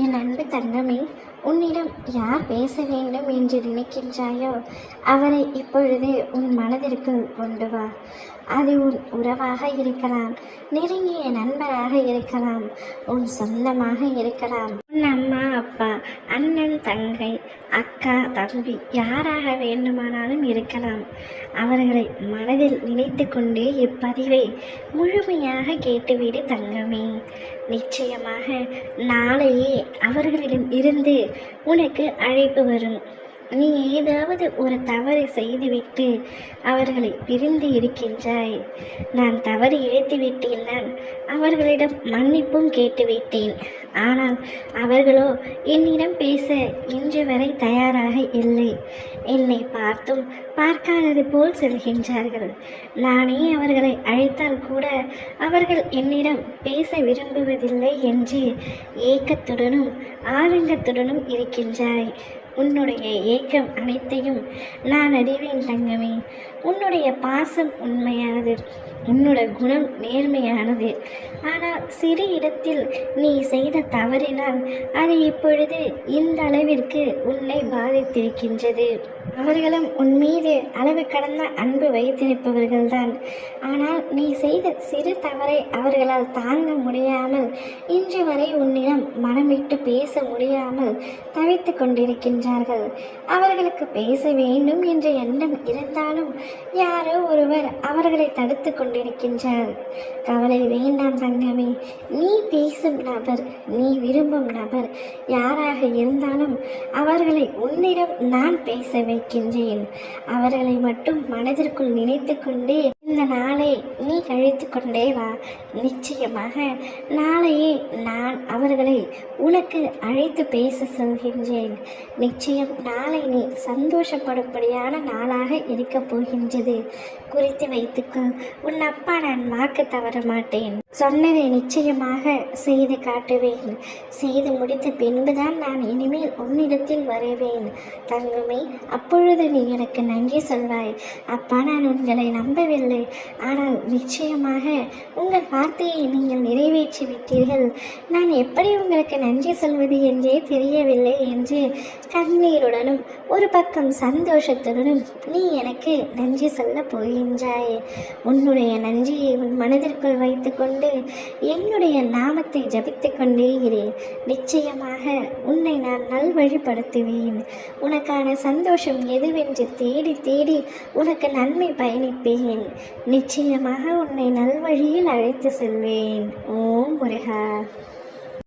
என் அன்பு தங்கமே, உன்னிடம் யார் பேச வேண்டும் என்று நினைக்கின்றாயோ அவரை இப்பொழுது உன் மனதிற்குள் கொண்டு வா. அது உன் உறவாக இருக்கலாம், நெருங்கிய நண்பராக இருக்கலாம், உன் சொந்தமாக இருக்கலாம், உன் அம்மா அப்பா, அண்ணன் தங்கை, அக்கா தம்பி, யாராக வேண்டுமானாலும் இருக்கலாம். அவர்களை மனதில் நினைத்து கொண்டே இப்பதிவை முழுமையாக கேட்டுவிடு தங்கமே. நிச்சயமாக நாளையே அவர்களிடம் இருந்து உனக்கு அழைப்பு வரும். நீ ஏதாவது ஒரு தவறு செய்துவிட்டு அவர்களை பிரிந்து இருக்கின்றாய். நான் தவறு இழைத்துவிட்டேன், நான் அவர்களிடம் மன்னிப்பும் கேட்டுவிட்டேன். ஆனால் அவர்களோ என்னிடம் பேச இன்று வரை தயாராக இல்லை. என்னை பார்த்தும் பார்க்காதது போல் செல்கின்றார்கள். நானே அவர்களை அழைத்தால் கூட அவர்கள் என்னிடம் பேச விரும்புவதில்லை என்று ஏக்கத்துடனும் ஆதங்கத்துடனும் இருக்கின்றாய். உன்னுடைய ஏக்கம் அனைத்தையும் நான் அறிவேன் தங்கமே. உன்னுடைய பாசம் உண்மையானது, உன்னோட குணம் நேர்மையானது. ஆனால் சிறு இடத்தில் நீ செய்த தவறினால் அது இப்பொழுது இந்த அளவிற்கு உன்னை பாதித்திருக்கின்றது. அவர்களும் உன் மீது அளவு கடந்த அன்பு வைத்திருப்பவர்கள்தான். ஆனால் நீ செய்த சிறு தவறை அவர்களால் தாங்க முடியாமல் இன்று வரை உன்னிடம் மனம் விட்டு பேச முடியாமல் தவித்து கொண்டிருக்கின்றார்கள். அவர்களுக்கு பேச வேண்டும் என்ற எண்ணம் இருந்தாலும் யாரோ ஒருவர் அவர்களை தடுத்து கொண்டிருக்கின்றார். கவலை வேண்டாம் தங்கமே. நீ பேசும் நபர், நீ விரும்பும் நபர் யாராக இருந்தாலும் அவர்களை உன்னிடம் நான் பேச வைக்கின்றேன். அவர்களை மட்டும் மனதிற்குள் நினைத்து கொண்டே இந்த நாளை நீ கழித்து கொண்டே வா. நிச்சயமாக நாளையே நான் அவர்களை உனக்கு அழைத்து பேச சொல்கின்றேன். நிச்சயம் நாளை நீ சந்தோஷப்படும்படியான நாளாக இருக்கப் போகின்றது. குறித்து வைத்துக்கொள். உன் அப்பா நான் வாக்கு தவற மாட்டேன். சொன்னதை நிச்சயமாக செய்து காட்டுவேன். செய்து முடித்த பின்புதான் நான் இனிமேல் உன்னிடத்தில் வருவேன் தங்கமே. அப்பொழுது நீ எனக்கு நன்றி சொல்வாய். அப்பா, நான் உங்களை நம்பவில்லை, ஆனால் நிச்சயமாக உங்கள் வார்த்தையை நீங்கள் நிறைவேற்றி விட்டீர்கள். நான் எப்படி உங்களுக்கு நன்றி சொல்வது என்றே தெரியவில்லை என்று கண்ணீருடனும் ஒரு பக்கம் சந்தோஷத்துடனும் நீ எனக்கு நன்றி சொல்ல போகின்றாய். உன்னுடைய நன்றியை உன் மனதிற்குள் வைத்துக்கொண்டு என்னுடைய நாமத்தை ஜபித்து கொண்டே இரு. நிச்சயமாக உன்னை நான் நல்வழிப்படுத்துவேன். உனக்கான சந்தோஷம் எதுவென்று தேடி தேடி உனக்கு நன்மை பயணிப்பேன். நிச்சயமாக உன்னை நல்வழியில் அழைத்து செல்வேன். ஓம் முருகா.